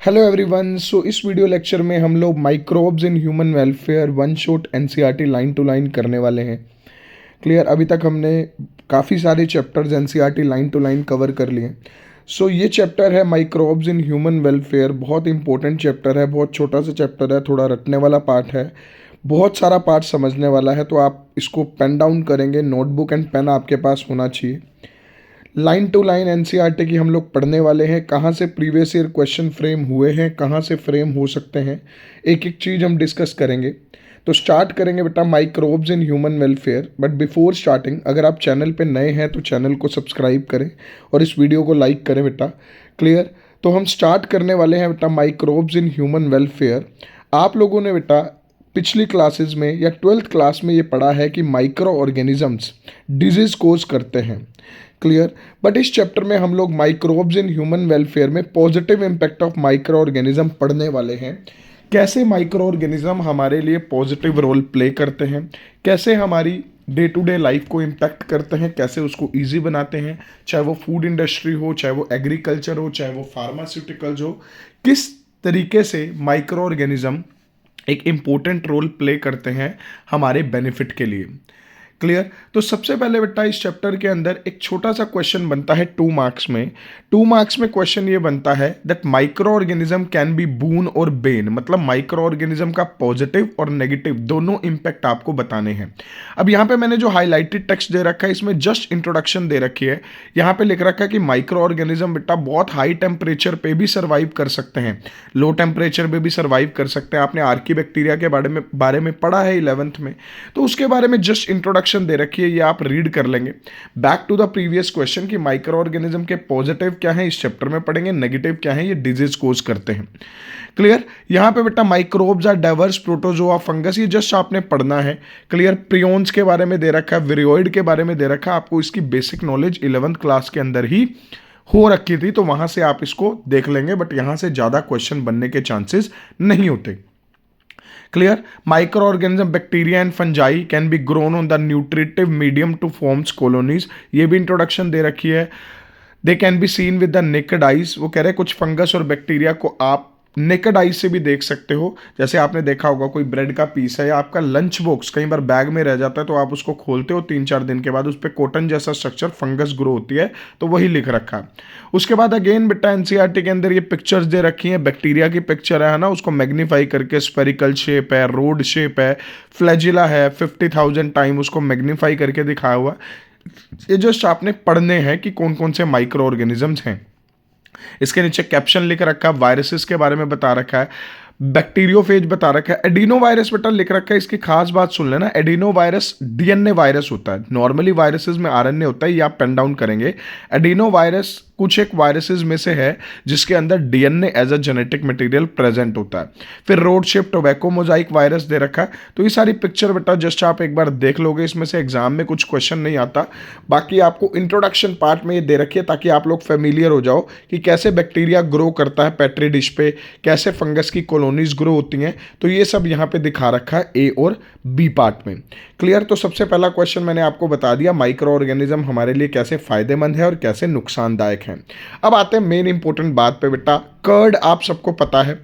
Hello everyone. इस video lecture में हम लोग microbes in human welfare one shot NCERT line to line करने वाले हैं। क्लियर। अभी तक हमने काफ़ी सारे chapters NCERT line to line cover कर लिए। ये चैप्टर है माइक्रोब्स इन ह्यूमन वेलफेयर। बहुत इंपॉर्टेंट चैप्टर है, बहुत छोटा सा चैप्टर है, थोड़ा रटने वाला पार्ट है, बहुत सारा पार्ट समझने वाला है। तो आप इसको पेन डाउन करेंगे, नोटबुक एंड पेन आपके पास होना चाहिए। लाइन टू लाइन एनसीईआरटी की हम लोग पढ़ने वाले हैं। कहाँ से प्रीवियस ईयर क्वेश्चन फ्रेम हुए हैं, कहाँ से फ्रेम हो सकते हैं, एक एक चीज़ हम डिस्कस करेंगे। तो स्टार्ट करेंगे बेटा microbes in human welfare. But before starting, अगर आप चैनल पे नए हैं तो चैनल को सब्सक्राइब करें और इस वीडियो को लाइक करें बेटा। क्लियर। तो हम स्टार्ट करने वाले हैं बेटा माइक्रोब्स इन ह्यूमन वेलफेयर। आप लोगों ने बेटा पिछली क्लासेस में या 12th क्लास में ये पढ़ा है कि माइक्रो ऑर्गेनिजम्स डिजीज कोज करते हैं। क्लियर। बट इस चैप्टर में हम लोग माइक्रोब्स इन ह्यूमन वेलफेयर में positive impact of micro organism पढ़ने वाले हैं। कैसे माइक्रो ऑर्गेनिज्म हमारे लिए पॉजिटिव रोल प्ले करते हैं, कैसे हमारी डे टू डे लाइफ को इम्पैक्ट करते हैं, कैसे उसको इजी बनाते हैं, चाहे वो फूड इंडस्ट्री हो, चाहे वो एग्रीकल्चर हो, चाहे वो फार्मास्यूटिकल्स हो, किस तरीके से माइक्रो ऑर्गेनिज्म एक इम्पोर्टेंट रोल प्ले करते हैं हमारे बेनिफिट के लिए। क्लियर। तो सबसे पहले बेटा इस चैप्टर के अंदर एक छोटा सा क्वेश्चन बनता है 2 मार्क्स में। 2 मार्क्स में क्वेश्चन ये बनता है दैट माइक्रो ऑर्गेनिज्म कैन बी बून और बेन, मतलब माइक्रो ऑर्गेनिज्म का पॉजिटिव और नेगेटिव दोनों इंपैक्ट आपको बताने हैं। अब यहाँ पे मैंने जो हाईलाइटेड टेक्स्ट दे रखा है इसमें जस्ट इंट्रोडक्शन दे रखी है। यहाँ पे लिख रखा है कि माइक्रो ऑर्गेनिज्म बेटा बहुत हाई टेम्परेचर पे भी सर्वाइव कर सकते हैं, लो टेम्परेचर पे भी सर्वाइव कर सकते हैं। आपने आर्की बैक्टीरिया के बारे में पढ़ा है 11th में, तो उसके बारे में जस्ट इंट्रोडक्शन दे रखी है, ये आप रीड कर लेंगे। Back to the previous question कि माइक्रो ऑर्गेनिज्म के पॉजिटिव क्या है इस चैप्टर में पढ़ेंगे, नेगेटिव क्या है, ये डिजीज कोज करते हैं। क्लियर। यहां पे बेटा microbes are diverse protozoa fungus, ये जस्ट आपने पढ़ना है। क्लियर। प्रियोन्स के बारे में दे रखा है, विरियोइड के बारे में दे रखा है, आपको इसकी बेसिक नॉलेज 11th क्लास के अंदर ही हो रखी थी, तो वहां से आप इसको देख लेंगे। बट यहां से ज्यादा क्वेश्चन बनने के चांसेस नहीं होते। Clear. Microorganism, bacteria and fungi can be grown on the nutritive medium to forms colonies. ये भी इंट्रोडक्शन दे रखी है। They can be seen with the naked eyes. वो कह रहे हैं कुछ फंगस और बैक्टीरिया को आप नेकेड आई से भी देख सकते हो। जैसे आपने देखा होगा कोई ब्रेड का पीस है या आपका लंच बॉक्स कई बार बैग में रह जाता है, तो आप उसको खोलते हो 3-4 दिन के बाद उस पर कॉटन जैसा स्ट्रक्चर फंगस ग्रो होती है, तो वही लिख रखा है। उसके बाद अगेन बेटा एनसीईआरटी के अंदर ये पिक्चर्स दे रखी हैं। बैक्टीरिया की पिक्चर है ना, उसको मैग्नीफाई करके स्फेरिकल शेप है, रोड शेप है, फ्लैजिला है, 50,000 टाइम उसको मैग्नीफाई करके दिखाया हुआ। ये जस्ट आपने पढ़ने हैं कि कौन कौन से माइक्रो ऑर्गेनिजम्स हैं। इसके नीचे कैप्शन लिख रखा है, वायरसेस के बारे में बता रखा है, बैक्टीरियोफेज बता रखा है, एडिनो वायरस बेटा लिख रखा है। इसकी खास बात सुन लेना, एडिनो वायरस डीएनए वायरस होता है, नॉर्मली वायरसेस में आरएनए होता है, ये आप पेन डाउन करेंगे। एडिनो वायरस कुछ एक वायरसेस में से है जिसके अंदर DNA as a genetic material present होता है। फिर rod shape tobacco mosaic virus दे रखा है। तो ये सारी पिक्चर बेटा जस्ट आप एक बार देख लोगे, इसमें से एग्जाम में कुछ क्वेश्चन नहीं आता। बाकी आपको इंट्रोडक्शन पार्ट में ये दे रखी है ताकि आप लोग फेमिलियर हो जाओ कि कैसे बैक्टीरिया ग्रो करता है पेट्री डिश पे, कैसे फंगस की कॉलोनीज ग्रो होती हैं। तो ये सब यहाँ पे दिखा रखा है ए और बी पार्ट में। क्लियर। तो सबसे पहला क्वेश्चन मैंने आपको बता दिया, माइक्रो ऑर्गेनिज्म हमारे लिए कैसे फायदेमंद है और कैसे नुकसानदायक है। अब आते हैं मेन इंपॉर्टेंट बात पे बेटा। कर्ड आप सबको पता है,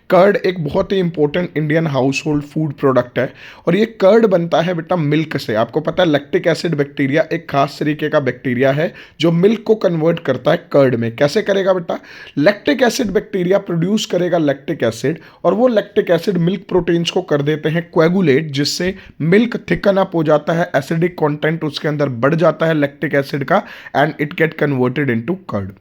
कर्ड एक बहुत ही इंपॉर्टेंट इंडियन हाउस होल्ड फूड प्रोडक्ट है और ये कर्ड बनता है बेटा मिल्क से। आपको पता है लैक्टिक एसिड बैक्टीरिया एक खास तरीके का बैक्टीरिया है जो मिल्क को कन्वर्ट करता है कर्ड में। कैसे करेगा बेटा? लैक्टिक एसिड बैक्टीरिया प्रोड्यूस करेगा लैक्टिक एसिड और वो लैक्टिक एसिड मिल्क प्रोटीन्स को कर देते हैं कोएगुलेट, जिससे मिल्क थिकन अप हो जाता है, एसिडिक कंटेंट उसके अंदर बढ़ जाता है लैक्टिक एसिड का, and it get converted into curd.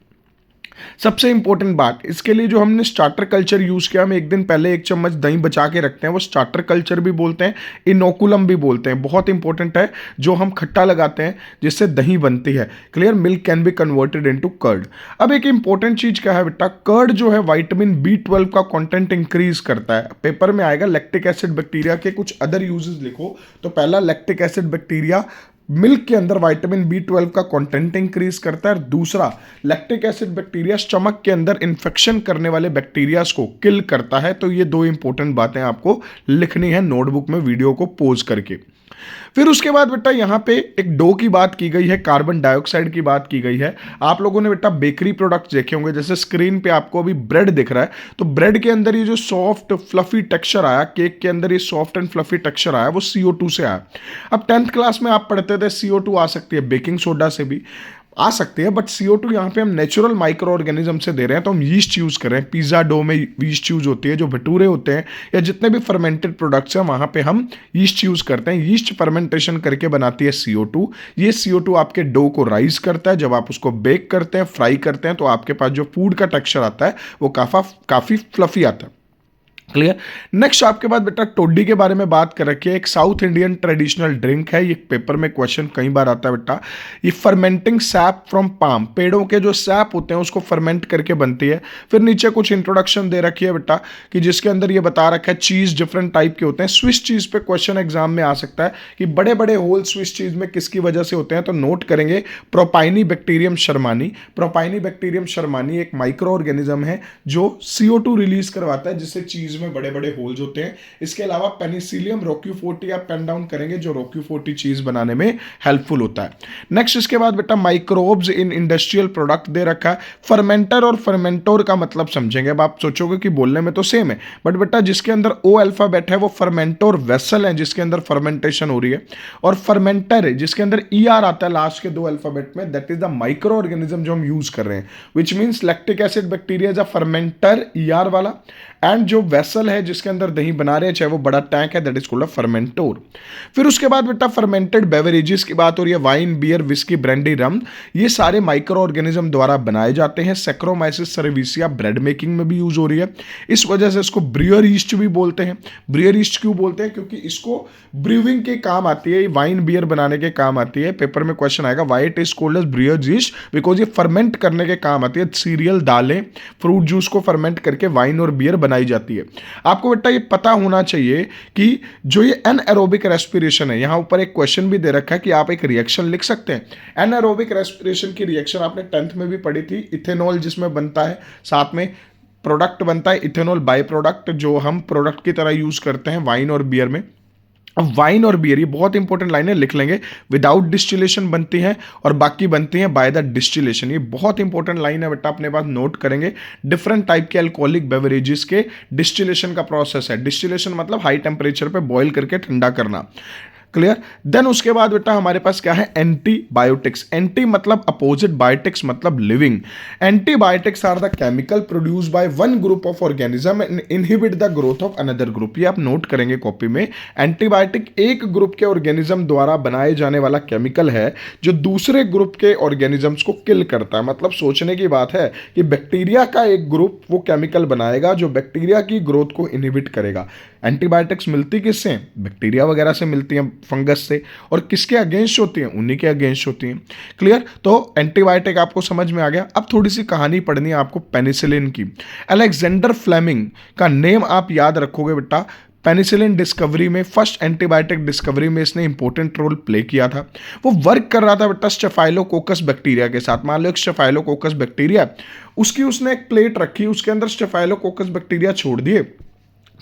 सबसे इंपॉर्टेंट बात, इसके लिए जो हमने स्टार्टर कल्चर यूज किया, हम एक दिन पहले 1 चम्मच दही बचा के रखते हैं, वो स्टार्टर कल्चर भी बोलते हैं, इनोकुलम भी बोलते हैं। बहुत इंपॉर्टेंट है, जो हम खट्टा लगाते हैं जिससे दही बनती है। Clear. Milk can be converted into curd. अब एक इंपॉर्टेंट चीज क्या है बेटा, कर्ड जो है विटामिन B12 का कंटेंट इंक्रीज करता है। पेपर में आएगा लैक्टिक एसिड बैक्टीरिया के कुछ अदर यूजेस लिखो, तो पहला लैक्टिक एसिड बैक्टीरिया मिल्क के अंदर विटामिन B12 का कंटेंट इंक्रीज करता है। दूसरा, लैक्टिक एसिड बैक्टीरिया स्टमक के अंदर इन्फेक्शन करने वाले बैक्टीरियाज को किल करता है। तो ये 2 इंपॉर्टेंट बातें आपको लिखनी है नोटबुक में वीडियो को पॉज करके। फिर उसके बाद बेटा यहाँ पे एक डो की बात की गई है, कार्बन डाइऑक्साइड की बात की गई है। आप लोगों ने बेटा बेकरी प्रोडक्ट्स देखे होंगे, जैसे स्क्रीन पे आपको अभी ब्रेड दिख रहा है, तो ब्रेड के अंदर ये जो सॉफ्ट फ्लफी टेक्सचर आया, केक के अंदर ये सॉफ्ट एंड फ्लफी टेक्सचर आया, वो CO2 से आया। अब 10th क्लास में आप पढ़ते थे CO2 आ सकती है बेकिंग सोडा से भी आ सकती है, बट CO2 यहाँ पे हम नेचुरल माइक्रो ऑर्गेनिज्म से दे रहे हैं, तो हम यीस्ट यूज कर रहे हैं। पिज्जा डो में यीस्ट यूज होती है, जो भटूरे होते हैं या जितने भी फर्मेंटेड प्रोडक्ट्स हैं वहां पे हम यीस्ट यूज करते हैं। यीस्ट फर्मेंटेशन करके बनाती है CO2। ये CO2 आपके डो को राइज करता है। जब आप उसको बेक करते हैं, फ्राई करते हैं, तो आपके पास जो फूड का टेक्सचर आता है वो काफी फ्लफी आता है। क्लियर। नेक्स्ट आपके पास बेटा टोडी के बारे में बात कर रखी है। एक साउथ इंडियन ट्रेडिशनल ड्रिंक है, ये पेपर में क्वेश्चन कई बार आता है बेटा। ये फर्मेंटिंग सैप फ्रॉम पाम, पेड़ों के जो सैप होते हैं उसको फर्मेंट करके बनती है। फिर नीचे कुछ इंट्रोडक्शन दे रखी है बेटा कि जिसके अंदर ये बता रखा है चीज डिफरेंट टाइप के होते हैं। स्विस चीज पे क्वेश्चन एग्जाम में आ सकता है कि बड़े बड़े होल स्विस चीज में किसकी वजह से होते हैं, तो नोट करेंगे प्रोपाइनीबैक्टीरियम शर्मानी। प्रोपाइनीबैक्टीरियम शर्मानी एक माइक्रो ऑर्गेनिज्म है जो CO2 रिलीज करवाता है, जिससे चीज में बड़े बड़े होल्स होते हैं। इसके अलावा पेनिसिलियम रोक्यूफोर्टी आप पेन डाउन करेंगे, जो रोक्यूफोर्टी चीज बनाने में हेल्पफुल होता है। नेक्स्ट इसके बाद बेटा माइक्रोब्स इन इंडस्ट्रियल प्रोडक्ट दे रखा है। फर्मेंटर और फर्मेंटोर का मतलब समझेंगे। अब आप सोचोगे कि बोलने में तो सेम है, बट बेटा जिसके अंदर O अल्फाबेट है वो फर्मेंटोर वेसल है, जिसके अंदर फर्मेंटेशन हो रही है। और फर्मेंटर है जिसके अंदर ER आता है लास्ट के 2 अल्फाबेट में, that is the micro organism जो हम यूज कर रहे हैं, which means lactic acid bacteria is a fermenter ER वाला। एंड जो वेसल है जिसके अंदर दही बना रहे हैं, चाहे वो बड़ा टैंक है, दैट इज कॉल्ड अ फर्मेंटोर। फिर उसके बाद बेटा फर्मेंटेड बेवरेजेस की बात हो रही है। वाइन, बियर, विस्की, ब्रांडी, रम, ये सारे माइक्रो ऑर्गेनिज्म द्वारा बनाए जाते हैं। सेक्रोमाइसिस सर्विसिया ब्रेड मेकिंग में भी यूज हो रही है। इस वजह से इसको ब्रियर ईस्ट भी बोलते हैं। ब्रियर ईस्ट क्यों बोलते हैं? क्योंकि इसको ब्रूइंग के काम आती है, वाइन बियर बनाने के काम आती है। पेपर में क्वेश्चन आएगा why it is called as brewer yeast, because ये फर्मेंट करने के काम आती है। सीरियल, दालें, फ्रूट जूस को फर्मेंट करके वाइन और बियर बनाई जाती है। आपको बेटा ये पता होना चाहिए कि जो ये एनएरोबिक रेस्पिरेशन है, यहां ऊपर एक क्वेश्चन भी दे रखा है कि आप एक रिएक्शन लिख सकते हैं। एनएरोबिक रेस्पिरेशन की रिएक्शन आपने 10th में भी पढ़ी थी। इथेनॉल जिसमें बनता है, साथ में प्रोडक्ट बनता है इथेनॉल बाय प्रोडक्ट, जो हम प्रोडक्ट की तरह यूज करते हैं वाइन और बियर में। अब वाइन और बियर, ये बहुत इंपॉर्टेंट लाइन है, लिख लेंगे। विदाउट डिस्टिलेशन बनती है और बाकी बनती है बाय द डिस्टिलेशन। ये बहुत इंपॉर्टेंट लाइन है बेटा, अपने पास नोट करेंगे। डिफरेंट टाइप के अल्कोहलिक बेवरेजेस के डिस्टिलेशन का प्रोसेस है। डिस्टिलेशन मतलब हाई टेम्परेचर पे बॉईल करके ठंडा करना। क्लियर। देन उसके बाद बेटा हमारे पास क्या है? एंटीबायोटिक्स। एंटी मतलब अपोजिट, बायोटिक्स मतलब living. Antibiotics are the chemical produce by one group of organism and inhibit the growth of another group. ये आप नोट करेंगे कॉपी में। एंटीबायोटिक एक ग्रुप के ऑर्गेनिज्म द्वारा बनाए जाने वाला केमिकल है जो दूसरे ग्रुप के ऑर्गेनिजम्स को किल करता है। मतलब सोचने की बात है कि बैक्टीरिया का एक ग्रुप वो केमिकल बनाएगा जो बैक्टीरिया की ग्रोथ को इनहिबिट करेगा। एंटीबायोटिक्स मिलती किससे? बैक्टीरिया वगैरह से मिलती हैं, फंगस से। और किसके अगेंस्ट होती हैं? उन्हीं के अगेंस्ट होती हैं। क्लियर। तो एंटीबायोटिक आपको समझ में आ गया। अब थोड़ी सी कहानी पढ़नी है आपको पेनिसिलिन की। अलेक्जेंडर फ्लेमिंग का नेम आप याद रखोगे बेटा। पेनिसिलिन डिस्कवरी में, फर्स्ट एंटीबायोटिक डिस्कवरी में इसने इंपॉर्टेंट रोल प्ले किया था। वो वर्क कर रहा था बेटा स्टेफाइलोकोकस बैक्टीरिया के साथ। मान लो एक स्टेफाइलोकोकस बैक्टीरिया, उसकी उसने एक प्लेट रखी, उसके अंदर स्टेफाइलोकोकस बैक्टीरिया छोड़ दिए।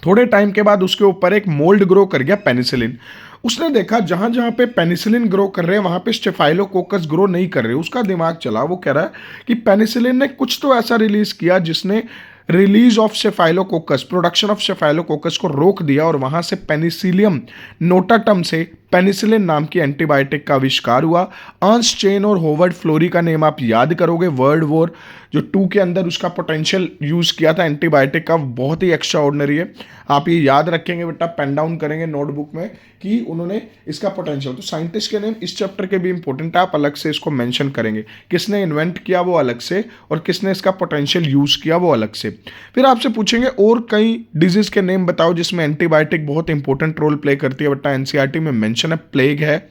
थोड़े टाइम के बाद उसके ऊपर एक मोल्ड ग्रो कर गया पेनिसिलिन। उसने देखा जहां जहां पे पेनिसिलिन ग्रो कर रहे हैं वहां पे स्टेफाइलोकोकस ग्रो नहीं कर रहे। उसका दिमाग चला, वो कह रहा है कि पेनिसिलिन ने कुछ तो ऐसा रिलीज किया जिसने release of staphylococcus, production of staphylococcus को रोक दिया, और वहां से पेनिसिलियम नोटाटम से पेनिसिलिन नाम की एंटीबायोटिक का आविष्कार हुआ। अर्न्स्ट चेन और होवर्ड फ्लोरी का नेम आप याद करोगे। वर्ल्ड वॉर जो 2 के अंदर उसका पोटेंशियल यूज किया था एंटीबायोटिक का, बहुत ही एक्स्ट्रा ऑर्डिनरी है। आप ये याद रखेंगे बेटा, पेन डाउन करेंगे नोटबुक में कि उन्होंने इसका पोटेंशियल। तो साइंटिस्ट के नेम इस चैप्टर के भी इंपॉर्टेंट है, आप अलग से इसको मेंशन करेंगे। किसने इन्वेंट किया वो अलग से, और किसने इसका पोटेंशियल यूज किया वो अलग से। फिर आपसे पूछेंगे और कई डिजीज के नेम बताओ जिसमें एंटीबायोटिक बहुत इंपॉर्टेंट रोल प्ले करती है। बेटा एनसीईआरटी में मेंशन है। प्लेग है,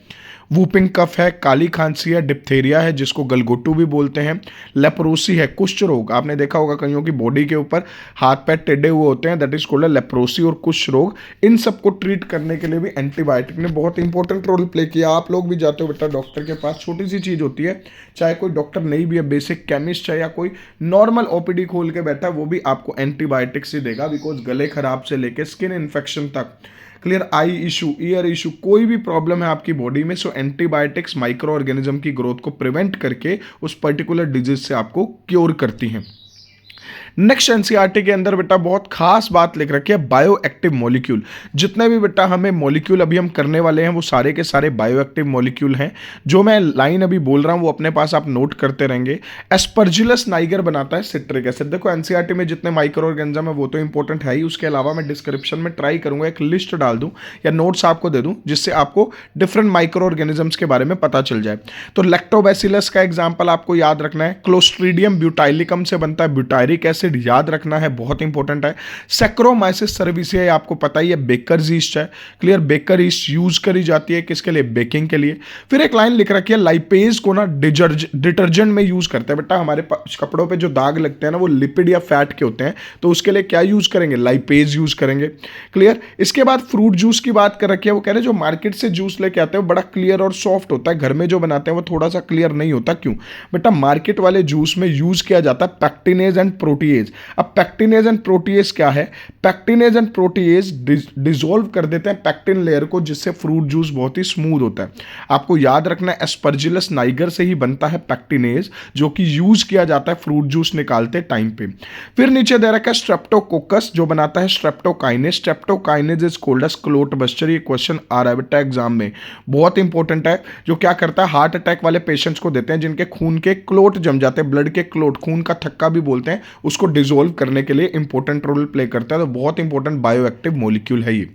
वूपिंग कफ है, काली खांसी है, डिप्थेरिया है जिसको गलगोटू भी बोलते हैं, लेप्रोसी है, कुष्ठ रोग। आपने देखा होगा कईयों की बॉडी के ऊपर हाथ पैर टेढ़े हुए होते हैं, दैट इज कॉल्ड लेप्रोसी और कुष्ठ रोग। इन सबको ट्रीट करने के लिए भी एंटीबायोटिक ने बहुत इंपॉर्टेंट रोल प्ले किया। आप लोग भी जाते हो बेटा डॉक्टर के पास, छोटी सी चीज होती है, चाहे कोई डॉक्टर नहीं भी है, बेसिक केमिस्ट है या कोई नॉर्मल ओपीडी खोल के बैठा है, वो भी आपको एंटीबायोटिक्स ही देगा, बिकॉज गले खराब से लेके स्किन इन्फेक्शन तक। क्लियर, आई इशू, ईयर इशू, कोई भी प्रॉब्लम है आपकी बॉडी में, सो एंटीबायोटिक्स माइक्रो ऑर्गेनिज्म की ग्रोथ को प्रिवेंट करके उस पर्टिकुलर डिजीज से आपको क्योर करती हैं। नेक्स्ट एनसीईआरटी के अंदर बेटा बहुत खास बात लिख रखी है, बायो एक्टिव मॉलिक्यूल। जितने भी बेटा हमें मॉलिक्यूल अभी हम करने वाले हैं वो सारे के सारे बायो एक्टिव मॉलिक्यूल हैं। जो मैं लाइन अभी बोल रहा हूं वो अपने पास आप नोट करते रहेंगे। एस्परजिलस नाइगर बनाता है सिट्रिक एसिड। देखो एनसीईआरटी में जितने माइक्रो ऑर्गेनिज्म है वो तो इंपॉर्टेंट है ही, उसके अलावा मैं डिस्क्रिप्शन में ट्राई करूंगा एक लिस्ट डाल दूं या नोट्स आपको दे दूं जिससे आपको डिफरेंट माइक्रो ऑर्गेनिजम्स के बारे में पता चल जाए। तो लैक्टोबैसिलस का एग्जाम्पल आपको याद रखना है। क्लोस्ट्रीडियम ब्यूटाइलिकम से बनता है ब्यूटायरिक एसिड, याद रखना है, बहुत इंपॉर्टेंट है। सैक्रोमाइसिस सर्विसिया आपको पता ही है, बेकर ईस्ट है। क्लियर, बेकर ईस्ट यूज करी जाती है किसके लिए, बेकिंग के लिए। फिर एक लाइन लिख रखी है, लाइपेज को ना डिटर्जेंट में यूज करते हैं। बेटा हमारे कपड़ों पे जो दाग लगते हैं ना वो लिपिड या फैट के होते हैं, तो उसके लिए क्या यूज करेंगे, लाइपेज यूज करेंगे। क्लियर, इसके बाद फ्रूट जूस की बात कर रखी है। वो कह रहे हैं जो मार्केट से जूस लेके आते हैं बड़ा क्लियर और सॉफ्ट होता है, घर में जो बनाते हैं वो थोड़ा सा क्लियर नहीं होता। क्यों बेटा, मार्केट वाले जूस में यूज किया जाता है पैक्टिनेज एंड प्रोटीएज। अब पैक्टिनेज एंड प्रोटीएज क्या है, पैक्टिनेज एंड प्रोटीएज डिसॉल्व कर देते हैं पैक्टिन लेयर को, जिससे फ्रूट जूस बहुत ही स्मूथ होता है। आपको याद रखना है एस्परजिलस नाइगर से ही बनता है पैक्टिनेज, जो कि यूज किया जाता है फ्रूट जूस निकालते टाइम पे। फिर नीचे दे रखा है स्ट्रेप्टोकोकस जो बनाता है streptokinase. Streptokinase is called as clot buster. ये क्वेश्चन आ रहा है बेटा एग्जाम में, बहुत इंपॉर्टेंट है। जो क्या करता है, हार्ट अटैक वाले पेशेंट्स को देते हैं जिनके खून के क्लोट जम जाते हैं, ब्लड के क्लोट, खून का थक्का भी बोलते हैं, उसको डिसॉल्व करने के लिए इंपॉर्टेंट रोल प्ले करता है। तो बहुत इंपॉर्टेंट बायो एक्टिव मॉलिक्यूल है ये।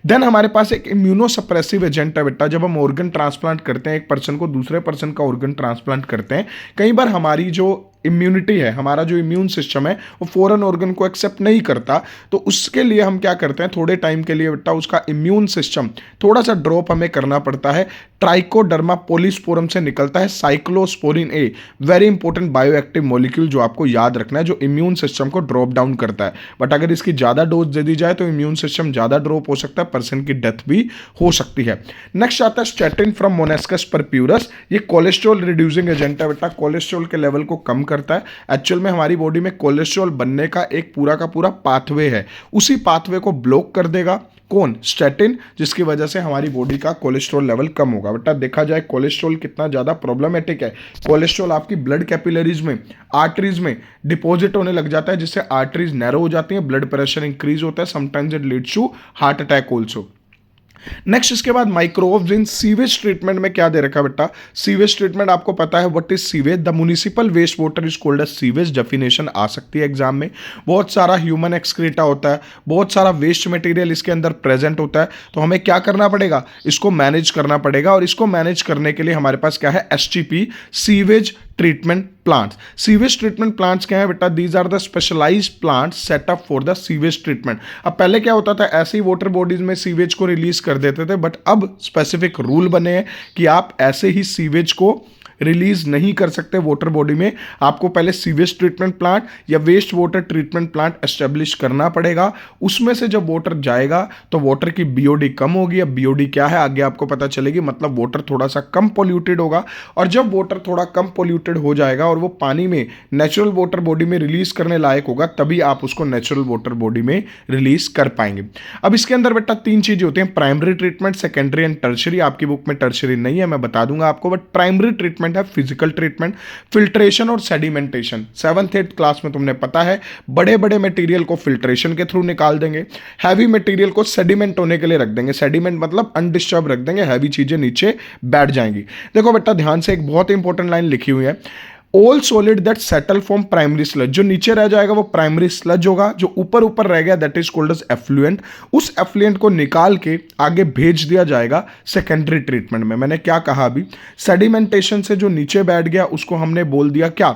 देन हमारे पास एक इम्यूनोसप्रेसिव एजेंट है बेटा। जब हम ऑर्गन ट्रांसप्लांट करते हैं, एक पर्सन को दूसरे पर्सन का ऑर्गन ट्रांसप्लांट करते हैं, कई बार हमारी जो इम्यूनिटी है, हमारा जो इम्यून सिस्टम है वो फॉरेन ऑर्गन को एक्सेप्ट नहीं करता। तो उसके लिए हम क्या करते हैं, थोड़े टाइम के लिए बेटा उसका इम्यून सिस्टम थोड़ा सा ड्रॉप हमें करना पड़ता है। ट्राइकोडर्मा पोलिस्पोरम से निकलता है साइक्लोस्पोरिन ए, वेरी इंपॉर्टेंट बायो एक्टिव मॉलिक्यूल जो आपको याद रखना है, जो इम्यून सिस्टम को ड्रॉप डाउन करता है। बट अगर इसकी ज़्यादा डोज दे दी जाए तो इम्यून सिस्टम ज़्यादा ड्रॉप हो सकता है, पर्सन की डेथ भी हो सकती है। नेक्स्ट आता है स्टैटिन फ्रॉम मोनेस्कस परप्यूरस। ये कोलेस्ट्रॉल रिड्यूसिंग एजेंट है बेटा, कोलेस्ट्रॉल के लेवल को कम करता है। एक्चुअल में हमारी बॉडी में कोलेस्ट्रॉल बनने का एक पूरा का पूरा पाथवे है, उसी पाथवे को ब्लॉक कर देगा कौन, स्टैटिन, जिसकी वजह से हमारी बॉडी का कोलेस्ट्रॉल लेवल कम होगा। बेटा देखा जाए कोलेस्ट्रॉल कितना ज़्यादा प्रॉब्लमेटिक है। कोलेस्ट्रॉल आपकी ब्लड कैपिलरीज में, आर्टरीज में डिपॉजिट होने लग जाता है, जिससे आर्टरीज नैरो हो जाती हैं, ब्लड प्रेशर इंक्रीज होता है, sometimes it leads to heart attack also. Next इसके बाद माइक्रोब्स इन सीवेज ट्रीटमेंट में क्या दे रखा बेटा, सीवेज ट्रीटमेंट आपको पता है what is sewage, the municipal waste water is called as sewage. Definition आ सकती है एग्जाम में। बहुत सारा ह्यूमन एक्सक्रीटा होता है, बहुत सारा वेस्ट मटेरियल इसके अंदर प्रेजेंट होता है, तो हमें क्या करना पड़ेगा, इसको मैनेज करना पड़ेगा। और इसको मैनेज करने के लिए हमारे पास क्या है, STP, sewage treatment plants. Sewage treatment plants क्या है बेटा, these are the specialized plants setup for the sewage treatment. अब पहले क्या होता था, ऐसे ही वाटर बॉडीज में सीवेज को रिलीज कर देते थे, बट अब स्पेसिफिक रूल बने हैं कि आप ऐसे ही सीवेज को रिलीज नहीं कर सकते वाटर बॉडी में। आपको पहले सीवेज ट्रीटमेंट प्लांट या waste water treatment plant establish करना पड़ेगा। उसमें से जब वाटर जाएगा तो वाटर की बीओडी कम होगी। अब बीओडी क्या है आगे आपको पता चलेगी, मतलब वाटर थोड़ा सा कम पोल्यूटेड होगा। और जब वाटर थोड़ा कम पोल्यूटेड हो जाएगा और वो पानी में नेचुरल वाटर बॉडी में रिलीज करने लायक होगा, तभी आप उसको नेचुरल वाटर बॉडी में रिलीज कर पाएंगे। अब इसके अंदर बेटा तीन चीजें होती हैं, primary treatment, secondary and tertiary. आपकी बुक में टर्शरी नहीं है, मैं बता दूंगा आपको, बट प्राइमरी ट्रीटमेंट है फिजिकल ट्रीटमेंट, फिल्ट्रेशन और सेडिमेंटेशन। 7th 8th क्लास में तुमने पता है, बड़े बड़े मटेरियल को फिल्ट्रेशन के थ्रू निकाल देंगे, हैवी मटेरियल को सेडिमेंट होने के लिए रख देंगे। सेडिमेंट मतलब अनडिस्टर्ब रख देंगे, हैवी चीजें नीचे बैठ जाएंगी। देखो बेटा ध्यान से, एक बहुत इंपॉर्टेंट लाइन लिखी हुई है, all solid that settle form primary sludge. जो नीचे रह जाएगा वो प्राइमरी स्लज होगा, जो ऊपर ऊपर रह गया that is called as effluent. उस एफ्लुएंट को निकाल के आगे भेज दिया जाएगा सेकेंडरी ट्रीटमेंट में। मैंने क्या कहा अभी, सेडिमेंटेशन से जो नीचे बैठ गया उसको हमने बोल दिया क्या,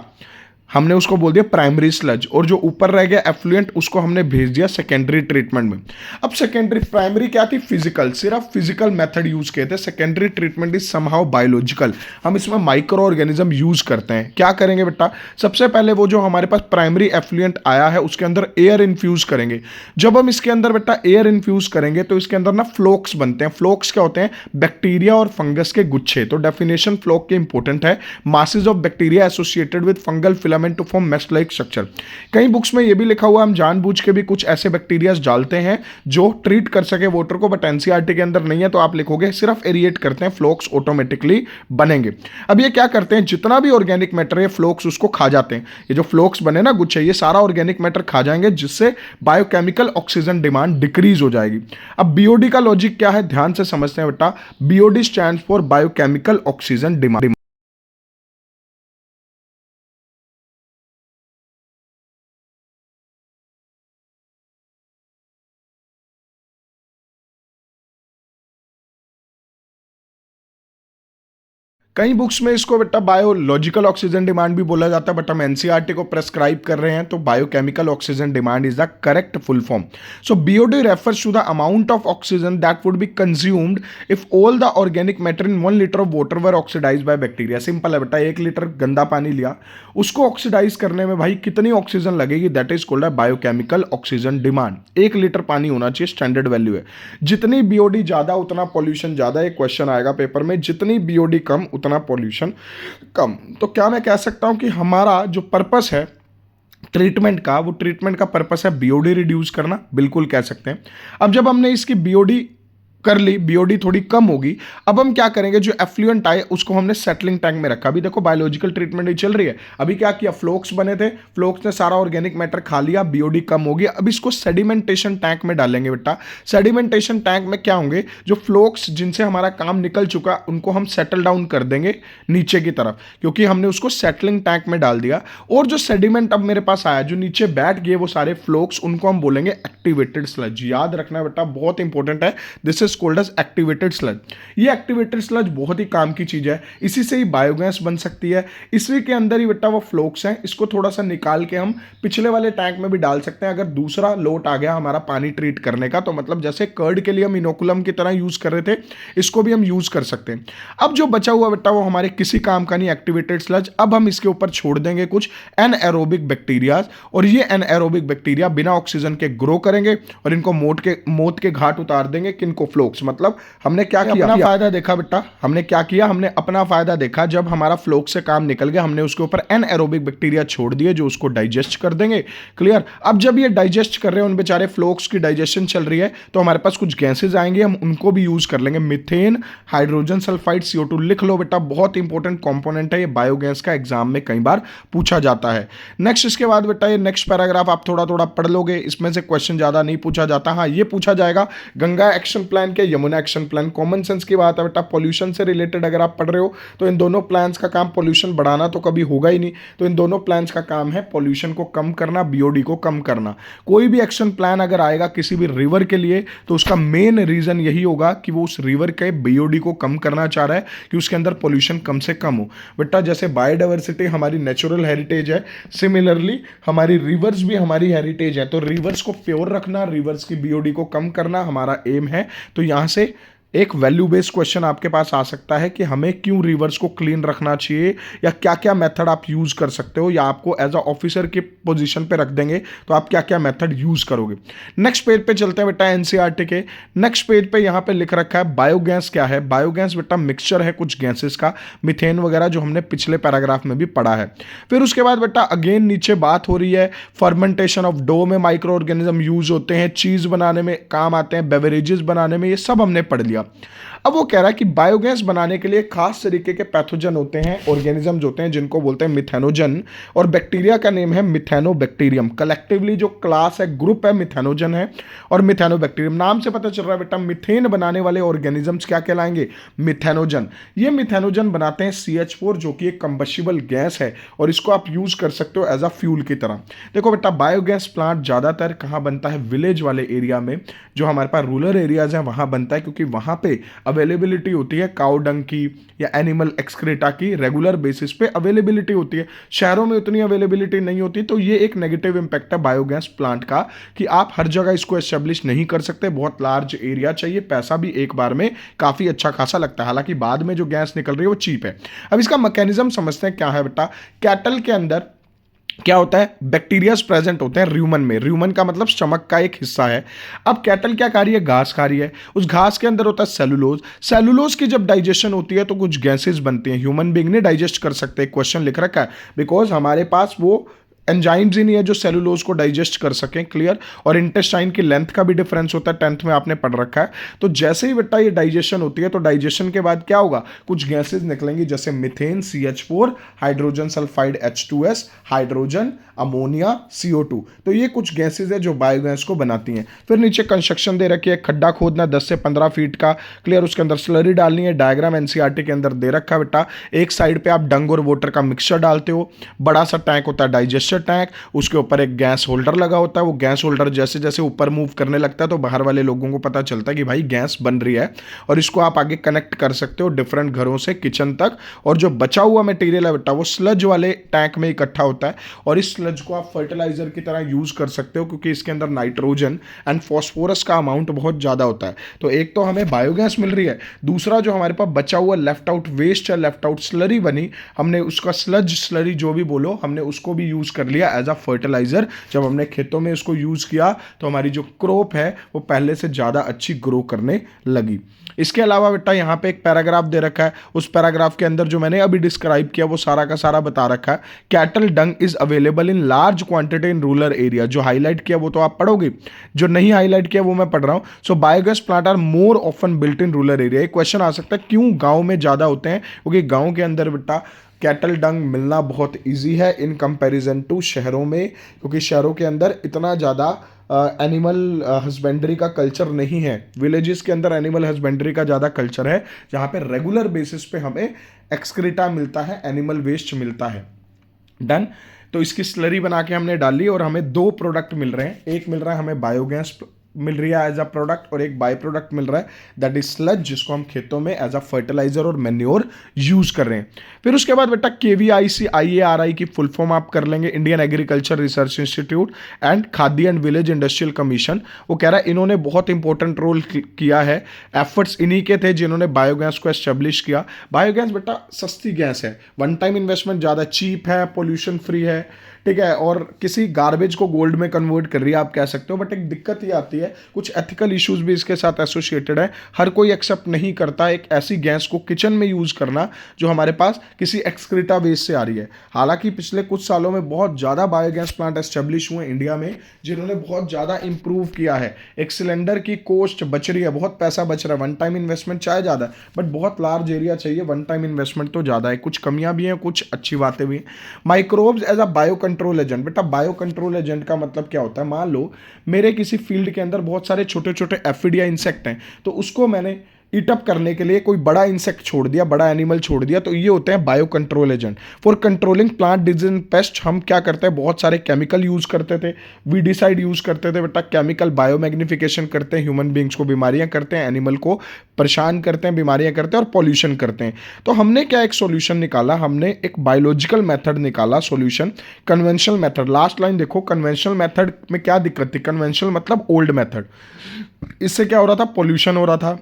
हमने उसको बोल दिया प्राइमरी स्लज, और जो ऊपर रह गया एफ्लुएंट उसको हमने भेज दिया सेकेंडरी ट्रीटमेंट में। अब सेकेंडरी, प्राइमरी क्या थी, फिजिकल, सिर्फ फिजिकल मेथड यूज किए थे। Secondary treatment is somehow biological, हम इसमें माइक्रो ऑर्गेनिज्म यूज करते हैं। क्या करेंगे बेटा, सबसे पहले वो जो हमारे पास प्राइमरी एफ्लुएंट आया है उसके अंदर एयर इन्फ्यूज करेंगे। जब हम इसके अंदर बेटा एयर इन्फ्यूज करेंगे तो इसके अंदर ना फ्लोक्स बनते हैं। फ्लोक्स क्या होते हैं, बैक्टीरिया और फंगस के गुच्छे। तो डेफिनेशन फ्लोक की इंपॉर्टेंट है, masses of bacteria associated with fungal filament filament to form mesh like structure. कई बुक्स में ये भी लिखा हुआ हम जानबूझ के भी कुछ ऐसे बैक्टीरिया डालते हैं जो ट्रीट कर सके वाटर को, बट एनसीईआरटी के अंदर नहीं है, तो आप लिखोगे सिर्फ एरिएट करते हैं, फ्लोक्स ऑटोमेटिकली बनेंगे। अब ये क्या करते हैं, जितना भी ऑर्गेनिक मैटर है फ्लोक्स उसको खा जाते हैं। ये जो फ्लोक्स बने ना गुच्छे, ये सारा ऑर्गेनिक मैटर खा जाएंगे, जिससे बायोकेमिकल ऑक्सीजन डिमांड डिक्रीज हो जाएगी। अब बीओडी का लॉजिक क्या है, ध्यान से समझते हैं बेटा। BOD stand for biochemical oxygen demand. कई बुक्स में इसको बेटा बायोलॉजिकल ऑक्सीजन डिमांड भी बोला जाता है, बट हम एनसीईआरटी को प्रेस्क्राइब कर रहे हैं, तो biochemical oxygen demand is the correct full form. So BOD refers to the amount of oxygen that would be consumed if all the organic matter in 1 litre of water were oxidised by bacteria. Simple है बेटा, 1 litre गंदा पानी लिया, उसको oxidise करने में भाई कितनी ऑक्सीजन लगेगी, that is called biochemical oxygen demand. 1 litre पानी होना चाहिए, स्टैंडर्ड वैल्यू है। जितनी बीओडी ज्यादा उतना पॉल्यूशन ज्यादा, एक क्वेश्चन आएगा पेपर में, जितनी बीओडी कम उतना पॉल्यूशन कम। तो क्या मैं कह सकता हूं कि हमारा जो पर्पस है ट्रीटमेंट का, वो ट्रीटमेंट का पर्पस है बीओडी रिड्यूस करना, बिल्कुल कह सकते हैं। अब जब हमने इसकी बीओडी कर ली, बीओडी थोड़ी कम होगी, अब हम क्या करेंगे, जो एफ्लुएंट आए उसको हमने सेटलिंग टैंक में रखा। अभी देखो बायोलॉजिकल ट्रीटमेंट ही चल रही है। अभी क्या किया, फ्लोक्स बने थे, फ्लोक्स ने सारा ऑर्गेनिक मैटर खा लिया, बीओडी कम होगी। अब इसको सेडिमेंटेशन टैंक में डालेंगे बेटा। सेडिमेंटेशन टैंक में क्या होंगे, जो फ्लोक्स जिनसे हमारा काम निकल चुका उनको हम सेटल डाउन कर देंगे नीचे की तरफ, क्योंकि हमने उसको सेटलिंग टैंक में डाल दिया। और जो सेडिमेंट अब मेरे पास आया, जो नीचे बैठ गए वो सारे फ्लोक्स, उनको हम बोलेंगे एक्टिवेटेड स्लज। याद रखना बेटा, बहुत इंपॉर्टेंट है, this is called as activated sludge. ये एक्टिवेटेड स्लज बहुत ही काम की चीज है, इसी से ही बायोगैस बन सकती है। इसी के अंदर ही बेटा वो फ्लोक्स हैं, इसको थोड़ा सा निकाल के हम पिछले वाले टैंक में भी डाल सकते हैं। अगर दूसरा लोट आ गया हमारा पानी ट्रीट करने का, तो मतलब जैसे कर्ड के लिए हम इनोकुलम की तरह यूज कर रहे थे, इसको भी हम यूज कर सकते हैं। अब जो बचा हुआ बेटा वो हमारे किसी काम का नहीं, एक्टिवेटेड स्लज। अब हम इसके ऊपर छोड़ देंगे कुछ एनएरोबिक बैक्टीरिया, और ये एनएरोबिक बैक्टीरिया बिना ऑक्सीजन के ग्रो करेंगे और इनको मौत के घाट उतार देंगे। किनको, फ्लोक्स। मतलब हमने क्या किया, अपना फायदा देखा बेटा। हमने क्या किया, हमने अपना फायदा देखा। जब हमारा फ्लोक्स से काम निकल गया, हमने उसके ऊपर एनएरोबिक बैक्टीरिया छोड़ दिए जो उसको डाइजेस्ट कर देंगे। क्लियर। अब जब ये डाइजेस्ट कर रहे हैं, उन बेचारे फ्लोक्स की डाइजेशन चल रही है, तो हमारे पास कुछ गैसेज आएंगे, हम उनको भी यूज कर लेंगे। Methane, hydrogen sulphide, CO2। लिख लो बेटा, बहुत इंपॉर्टेंट कंपोनेंट है ये बायोगैस का, एग्जाम में कई बार पूछा जाता है। नेक्स्ट, इसके बाद बेटा ये नेक्स्ट पैराग्राफ आप थोड़ा थोड़ा पढ़ लोगे, इसमें से क्वेश्चन ज्यादा नहीं पूछा जाता। हाँ, ये पूछा जाएगा गंगा एक्शन प्लान के Yamuna action plan. Common sense की बात है बेटा, पॉल्यूशन से रिलेटेड अगर आप पढ़ रहे हो तो इन दोनों प्लान्स का काम पॉल्यूशन बढ़ाना तो कभी होगा ही नहीं, तो इन दोनों प्लान्स का काम है पॉल्यूशन को कम करना, बीओडी को कम करना। कोई भी एक्शन प्लान अगर आएगा किसी भी रिवर के लिए, तो उसका मेन रीजन यही होगा कि वो उस रिवर के बीओडी को कम करना चाह रहा है, कि उसके अंदर पॉल्यूशन कम से कम हो। बेटा जैसे बायोडाइवर्सिटी हमारी नेचुरल हेरिटेज है, सिमिलरली हमारी रिवर्स भी हमारी हेरिटेज है। तो रिवर्स को प्योर रखना, रिवर्स की बीओडी को कम करना हमारा एम है। तो यहां से एक वैल्यू बेस्ड क्वेश्चन आपके पास आ सकता है कि हमें क्यों रिवर्स को क्लीन रखना चाहिए, या क्या क्या मेथड आप यूज कर सकते हो, या आपको एज अ ऑफिसर की पोजीशन पे रख देंगे तो आप क्या क्या मेथड यूज करोगे। नेक्स्ट पेज पे चलते हैं बेटा, एनसीईआरटी के नेक्स्ट पेज पे यहाँ पे लिख रखा है बायोगैस क्या है। बायोगैस बेटा मिक्सचर है कुछ गैसेस का, मिथेन वगैरह, जो हमने पिछले पैराग्राफ में भी पढ़ा है। फिर उसके बाद बेटा अगेन नीचे बात हो रही है फर्मेंटेशन ऑफ डो में माइक्रो ऑर्गेनिज्म यूज होते हैं, चीज बनाने में काम आते हैं, बेवरेजेस बनाने में, ये सब हमने पढ़ लिया। अब वो कह रहा है कि बायोगैस बनाने के लिए खास तरीके के पैथोजन होते हैं, ऑर्गेनिजम्स होते हैं, जिनको बोलते हैं मिथेनोजन, और बैक्टीरिया का नेम है मिथेनोबैक्टीरियम। कलेक्टिवली जो क्लास है, ग्रुप है, मिथेनोजन है और मिथेनोबैक्टीरियम। नाम से पता चल रहा है बेटा, मिथेन बनाने वाले ऑर्गेनिजम्स क्या कहलाएंगे, मिथेनोजन। ये मिथेनोजन बनाते हैं CH4, जो कि एक कंबस्टिबल गैस है, और इसको आप यूज कर सकते हो एज अ फ्यूल की तरह। देखो बेटा, बायोगैस प्लांट ज्यादातर कहाँ बनता है, विलेज वाले एरिया में, जो हमारे पास रूरल एरियाज हैं वहां बनता है, क्योंकि वहां पे अवेलेबिलिटी होती है काउ डंग की या एनिमल एक्सक्रेटा की, रेगुलर बेसिस पे अवेलेबिलिटी होती है। शहरों में उतनी अवेलेबिलिटी नहीं होती, तो ये एक नेगेटिव इंपैक्ट है बायोगैस प्लांट का, कि आप हर जगह इसको एस्टेब्लिश नहीं कर सकते, बहुत लार्ज एरिया चाहिए, पैसा भी एक बार में काफी अच्छा खासा लगता है। हालांकि बाद में जो गैस निकल रही है वो चीप है। अब इसका मैकेनिज्म समझते हैं क्या है बेटा। कैटल के अंदर क्या होता है, बैक्टीरियाज प्रेजेंट होते हैं र्यूमन में। र्यूमन का मतलब स्टमक का एक हिस्सा है। अब कैटल क्या खा रही है, घास खा रही है। उस घास के अंदर होता है सेलुलोज। सेलुलोज की जब डाइजेशन होती है तो कुछ गैसेस बनती हैं। ह्यूमन बीइंग ने डाइजेस्ट कर सकते हैं, क्वेश्चन लिख रखा है, बिकॉज हमारे पास वो एंजाइम्स ही नहीं है जो सेलुलोज को डाइजेस्ट कर सकें। क्लियर। और इंटेस्टाइन की लेंथ का भी डिफरेंस होता है, 10th में आपने पढ़ रखा है। तो जैसे ही बेटा ये डाइजेशन होती है तो डाइजेशन के बाद क्या होगा, कुछ गैसेज निकलेंगी, जैसे methane CH4, hydrogen sulphide H2S, hydrogen, ammonia, CO2। तो ये कुछ गैसेज है जो बायोगैस को बनाती हैं। फिर नीचे कंस्ट्रक्शन दे रखी है, खड्डा खोदना 10 से 15 फीट का। क्लियर। उसके अंदर स्लरी डालनी है, डायग्राम एनसीईआरटी के अंदर दे रखा है बेटा। एक साइड पे आप डंग और वाटर का मिक्सचर डालते हो। बड़ा सा टैंक होता है डाइजेस्टर टैंक, उसके ऊपर एक गैस होल्डर लगा होता है। वो गैस होल्डर जैसे जैसे ऊपर मूव करने लगता है तो बाहर वाले लोगों को पता चलता है कि भाई गैस बन रही है, और इसको आप आगे कनेक्ट कर सकते हो डिफरेंट घरों से किचन तक। और जो बचा हुआ मटेरियल है बेटा वो स्लज वाले टैंक में इकट्ठा होता है, और इस स्लज को आप फर्टिलाइजर की तरह यूज कर सकते हो, क्योंकि इसके अंदर नाइट्रोजन एंड फॉस्फोरस का अमाउंट बहुत ज्यादा होता है। तो एक तो हमें बायोगैस मिल रही है, दूसरा जो हमारे पास बचा हुआ लेफ्ट आउट वेस्ट या लेफ्ट आउट स्लरी बनी, हमने उसका स्लज स्लरी जो भी बोलो, हमने उसको भी यूज कर लिया एज अ फर्टिलाइजर। जब हमने खेतों में इसको यूज किया तो हमारी जो क्रॉप है वो पहले से ज्यादा अच्छी ग्रो करने लगी। इसके अलावा बेटा यहाँ पे एक पैराग्राफ दे रखा है, उस पैराग्राफ के अंदर जो मैंने अभी डिस्क्राइब किया वो सारा का सारा बता रखा है। Cattle Dang is available in large quantity in rural area. जो हाईलाइट किया वो तो आप पढ़ोगे, जो नहीं हाईलाइट किया वो मैं पढ़ रहा हूँ। So biogas plant are more often built in rural area. एक क्वेश्चन आ सकता है क्यों गांव में ज्यादा होते हैं, क्योंकि गांव के अंदर बेटा कैटल डंग मिलना बहुत इजी है इन कंपैरिजन टू शहरों में, क्योंकि शहरों के अंदर इतना ज़्यादा एनिमल हस्बेंड्री का कल्चर नहीं है। विलेजेस के अंदर एनिमल हस्बेंड्री का ज़्यादा कल्चर है, जहाँ पे रेगुलर बेसिस पे हमें एक्सक्रीटा मिलता है, एनिमल वेस्ट मिलता है। डन। तो इसकी स्लरी बना के हमने डाली और हमें दो प्रोडक्ट मिल रहे हैं। एक मिल रहा है हमें बायोगैस मिल रही है एज अ प्रोडक्ट, और एक बाय प्रोडक्ट मिल रहा है दैट इज स्लज, जिसको हम खेतों में एज अ फर्टिलाइजर और मैन्योर यूज कर रहे हैं। फिर उसके बाद बेटा KVIC IARI की फुल फॉर्म आप कर लेंगे, Indian agriculture research institute and खाद्य एंड विलेज इंडस्ट्रियल कमीशन। वो कह रहा है इन्होंने बहुत इंपॉर्टेंट रोल किया है, एफर्ट्स इन्हीं के थे जिन्होंने बायोगैस को एस्टेब्लिश किया। बायोगैस बेटा सस्ती गैस है, वन टाइम इन्वेस्टमेंट ज़्यादा चीप है, पोल्यूशन फ्री है, ठीक है, और किसी गार्बेज को गोल्ड में कन्वर्ट कर रही है आप कह सकते हो। बट एक दिक्कत ये आती है, कुछ एथिकल इश्यूज भी इसके साथ एसोसिएटेड है। हर कोई एक्सेप्ट नहीं करता एक ऐसी गैस को किचन में यूज करना जो हमारे पास किसी एक्सक्रीटा वेस्ट से आ रही है। हालांकि पिछले कुछ सालों में बहुत ज़्यादा बायोगैस प्लांट एस्टेब्लिश हुए इंडिया में, जिन्होंने बहुत ज़्यादा इंप्रूव किया है। एक सिलेंडर की कॉस्ट बच रही है, बहुत पैसा बच रहा है। वन टाइम इन्वेस्टमेंट चाहे ज़्यादा है, बट बहुत लार्ज एरिया चाहिए, वन टाइम इन्वेस्टमेंट तो ज़्यादा है। कुछ कमियां भी हैं, कुछ अच्छी बातें भी हैं। Microbes as a bio control agent. बेटा बायो कंट्रोल एजेंट का मतलब क्या होता है, मान लो मेरे किसी फील्ड के अंदर बहुत सारे छोटे छोटे एफिड या इंसेक्ट हैं, तो उसको मैंने ईटअप करने के लिए कोई बड़ा इंसेक्ट छोड़ दिया, बड़ा एनिमल छोड़ दिया, तो ये होते हैं bio control agent. For controlling plant disease paste हम क्या करते हैं, बहुत सारे केमिकल यूज करते थे, वीडिसाइड यूज करते थे बेटा, केमिकल बायो मैग्निफिकेशन करते हैं, ह्यूमन बींग्स को बीमारियां करते हैं, एनिमल को परेशान करते हैं, बीमारियां करते हैं और पॉल्यूशन करते हैं। तो हमने क्या एक सॉल्यूशन निकाला, हमने एक बायोलॉजिकल मेथड निकाला solution, conventional method. Last line देखो, कन्वेंशनल मेथड में क्या दिक्कत थी, कन्वेंशनल मतलब ओल्ड मेथड। इससे क्या हो रहा था, पॉल्यूशन हो रहा था,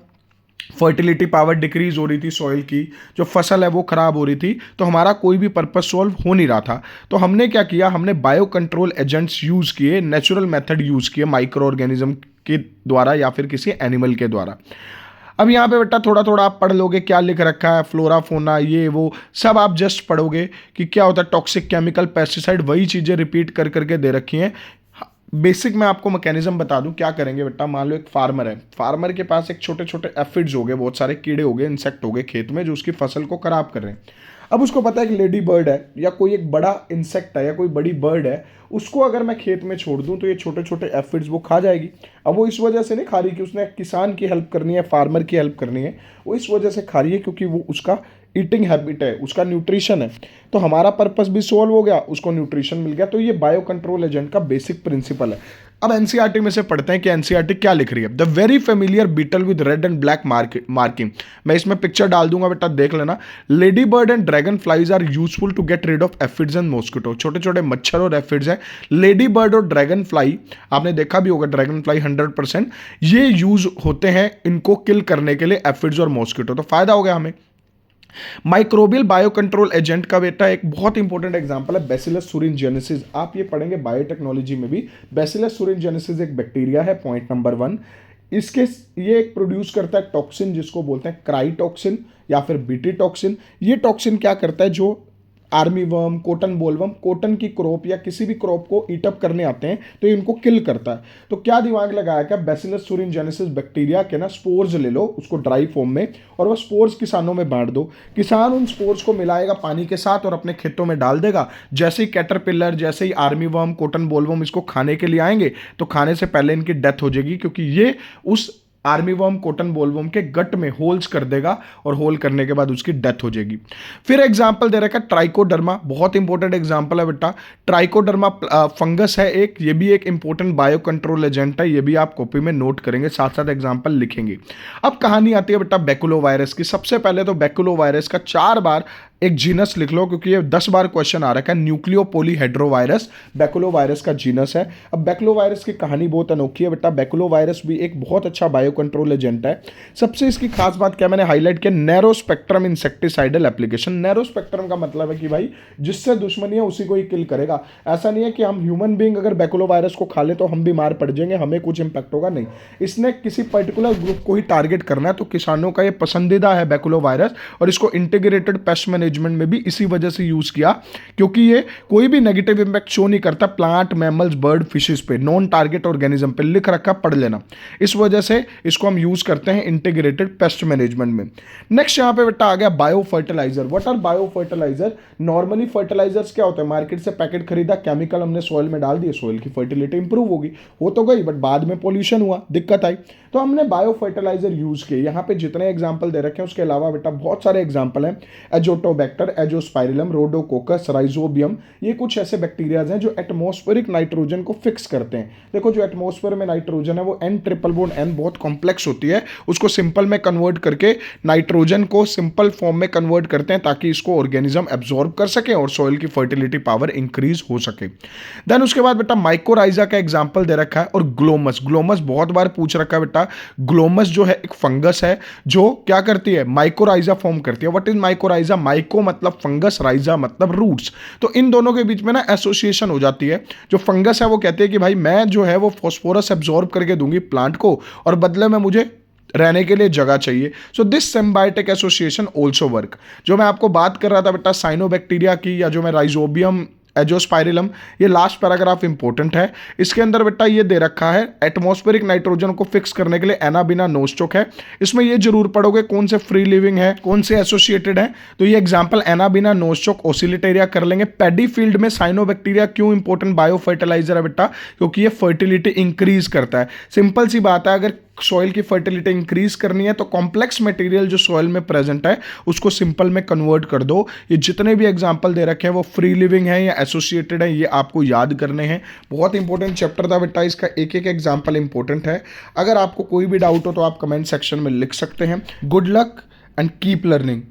फर्टिलिटी पावर डिक्रीज हो रही थी सॉइल की, जो फसल है वो खराब हो रही थी, तो हमारा कोई भी पर्पस सॉल्व हो नहीं रहा था। तो हमने क्या किया, हमने बायो कंट्रोल एजेंट्स यूज किए, नेचुरल मेथड यूज किए, माइक्रो ऑर्गेनिज्म के द्वारा या फिर किसी एनिमल के द्वारा। अब यहाँ पे बेटा थोड़ा थोड़ा आप पढ़ लोगे क्या लिख रखा है, फ्लोरा फोना ये वो सब आप जस्ट पढ़ोगे कि क्या होता है, टॉक्सिक केमिकल पेस्टिसाइड, वही चीज़ें रिपीट कर करके दे रखी हैं। बेसिक मैं आपको मैकेनिज्म बता दूं क्या करेंगे बेटा। मान लो एक फार्मर है, फार्मर के पास एक छोटे छोटे एफिड्स हो गए, बहुत सारे कीड़े हो गए, इंसेक्ट हो गए खेत में, जो उसकी फसल को खराब कर रहे हैं। अब उसको पता है कि लेडी बर्ड है या कोई एक बड़ा इंसेक्ट है या कोई बड़ी बर्ड है, उसको अगर मैं खेत में छोड़ दूं तो ये छोटे छोटे एफिड्स वो खा जाएगी। अब वो इस वजह से नहीं खा रही कि उसने किसान की हेल्प करनी है, फार्मर की हेल्प करनी है, वो इस वजह से खा रही है क्योंकि वो उसका ईटिंग हैबिट है, उसका न्यूट्रिशन है। तो हमारा पर्पस भी सॉल्व हो गया, उसको न्यूट्रिशन मिल गया। तो ये बायो कंट्रोल एजेंट का बेसिक प्रिंसिपल है। अब एनसीईआरटी में से पढ़ते हैं कि एनसीईआरटी क्या लिख रही है। The very familiar beetle with red and black marking. मैं इसमें पिक्चर डाल दूंगा बेटा, देख लेना। Ladybird and dragonflies are useful to get rid of aphids and mosquito. छोटे छोटे मच्छर और एफिड्स हैं। लेडी बर्ड और ड्रैगन फ्लाई, आपने देखा भी होगा ड्रैगन फ्लाई 100%, ये यूज होते हैं इनको किल करने के लिए, एफिड्स और मॉस्किटो। तो फायदा हो गया हमें। माइक्रोबियल बायो कंट्रोल एजेंट का बेटा एक बहुत इंपॉर्टेंट एग्जांपल है बैसिलस thuringiensis। आप ये पढ़ेंगे बायोटेक्नोलॉजी में भी। बैसिलस thuringiensis एक बैक्टीरिया है, पॉइंट नंबर 1। इसके ये एक प्रोड्यूस करता है टॉक्सिन जिसको बोलते हैं क्राइटॉक्सिन या फिर बीटी टॉक्सिन। ये टॉक्सिन क्या करता है, जो army worm, cotton bollworm, cotton की क्रॉप या किसी भी क्रॉप को ईट अप करने आते हैं तो ये इनको किल करता है। तो क्या दिमाग लगाया, क्या बैसिलस thuringiensis बैक्टीरिया के ना स्पोर्स ले लो उसको ड्राई फॉर्म में, और वो स्पोर्स किसानों में बांट दो। किसान उन स्पोर्स को मिलाएगा पानी के साथ और अपने खेतों में डाल देगा। जैसे ही कैटरपिलर, जैसे ही आर्मी वर्म, कॉटन बोलवर्म इसको खाने के लिए आएंगे तो खाने से पहले इनकी डेथ हो जाएगी, क्योंकि ये उस आर्मी वर्म, कॉटन बोलवर्म के गट में होल्स कर देगा और होल करने के बाद उसकी डेथ हो जाएगी। फिर एग्जांपल दे रखा है ट्राइकोडर्मा, बहुत इंपॉर्टेंट एग्जांपल है बेटा। ट्राइकोडर्मा फंगस है एक, ये भी एक इंपॉर्टेंट बायो कंट्रोल एजेंट है, ये भी आप कॉपी में नोट करेंगे, साथ साथ एग्जांपल लिखेंगे। अब कहानी आती है बेटा बैकुलो वायरस की। सबसे पहले तो बैकुलो वायरस का 4 बार एक जीनस लिख लो, क्योंकि ये 10 बार क्वेश्चन आ रखा है। न्यूक्लियोपोलीहेड्रोवायरस बैकुलो वायरस का जीनस है। अब बैकुलो वायरस की कहानी बहुत अनोखी है बेटा। बैकुलो वायरस भी एक बहुत अच्छा बायो कंट्रोल एजेंट है। सबसे इसकी खास बात क्या मैंने हाईलाइट किया, narrow spectrum insecticidal application. Narrow spectrum का मतलब है कि भाई जिससे दुश्मनी है उसी को ही किल करेगा। ऐसा नहीं है कि हम ह्यूमन बीइंग अगर बैकुलो वायरस को खा ले तो हम बीमार पड़ जाएंगे, हमें कुछ इंपैक्ट होगा, नहीं। इसने किसी पर्टिकुलर ग्रुप को ही टारगेट करना है। तो किसानों का ये पसंदीदा है बैकुलो वायरस, और इसको इंटीग्रेटेड पेस्ट मैनेजमेंट में भी इसी वजह से यूज किया, क्योंकि ये कोई भी नेगेटिव इंपैक्ट शो नहीं करता प्लांट, मैमल्स, बर्ड, फिशेस पे। नॉन टारगेट ऑर्गेनिज्म पे लिख रखा, पढ़ लेना। इस वजह से इसको हम यूज करते हैं इंटीग्रेटेड पेस्ट मैनेजमेंट में। नेक्स्ट यहां पे बेटा आ गया biofertiliser. What are biofertiliser? Normally fertilisers क्या होते हैं, मार्केट से पैकेट खरीदा, केमिकल हमने सॉइल में डाल दिए, सॉइल की फर्टिलिटी इंप्रूव होगी, हो तो गई, बट बाद में पोल्यूशन हुआ, दिक्कत आई, तो हमने बायो फर्टिलाइजर यूज किए। यहाँ पे जितने एग्जाम्पल दे रखे हैं उसके अलावा बेटा बहुत सारे एग्जाम्पल हैं। एजोटोबैक्टर, एजोस्पाइरिलम, रोडोकोकस, राइजोबियम, ये कुछ ऐसे बैक्टीरियाज हैं जो एटमॉस्फेरिक नाइट्रोजन को फिक्स करते हैं। देखो जो एटमॉस्फेयर में नाइट्रोजन है वो N ट्रिपल बॉन्ड N बहुत कॉम्प्लेक्स होती है, उसको सिंपल में कन्वर्ट करके नाइट्रोजन को सिंपल फॉर्म में कन्वर्ट करते हैं ताकि इसको ऑर्गेनिज्म एब्जॉर्ब कर सके और सॉइल की फर्टिलिटी पावर इंक्रीज हो सके। देन उसके बाद बेटा माइकोराइजा का एग्जाम्पल दे रखा है, और ग्लोमस। ग्लोमस बहुत बार पूछ रखा है बेटा। ग्लोमस जो है एक फंगस है जो क्या करती है, माइकोराइजा फॉर्म करती है। What is mycorrhiza? माइको मतलब फंगस, राइजा मतलब रूट्स। तो इन दोनों के बीच में ना एसोसिएशन हो जाती है। जो फंगस है वो कहती है कि भाई मैं जो है वो फास्फोरस एब्जॉर्ब करके दूंगी प्लांट को और बदले में मुझे रहने के लिए जगह चाहिए। So this symbiotic association also work. जो मैं आपको बात कर रहा था बेटा साइनोबैक्टीरिया की, या जो मैं राइजोबियम, एजोस्पाइरिलम, ये लास्ट पैराग्राफ इंपॉर्टेंट है। इसके अंदर बेटा ये दे रखा है एटमॉस्फेरिक नाइट्रोजन को फिक्स करने के लिए एनाबिना नोस्टोक है। इसमें ये जरूर पढ़ोगे कौन से फ्री लिविंग है, कौन से एसोसिएटेड है। तो ये एग्जांपल एनाबिना नोस्टोक, ओसिलिटेरिया कर लेंगे। पैडी फील्ड में साइनोबैक्टीरिया क्यों इंपॉर्टेंट बायो फर्टिलाइजर है बेटा? क्योंकि ये फर्टिलिटी इंक्रीज करता है। सिंपल सी बात है, अगर सॉइल की फर्टिलिटी इंक्रीज करनी है तो कॉम्प्लेक्स मटेरियल जो सॉइल में प्रेजेंट है उसको सिंपल में कन्वर्ट कर दो। ये जितने भी एग्जांपल दे रखे हैं वो फ्री लिविंग है या एसोसिएटेड है, ये आपको याद करने हैं। बहुत इंपॉर्टेंट चैप्टर था बेटा, इसका एक एक एग्जांपल इंपॉर्टेंट है। अगर आपको कोई भी डाउट हो तो आप कमेंट सेक्शन में लिख सकते हैं। Good luck and keep learning.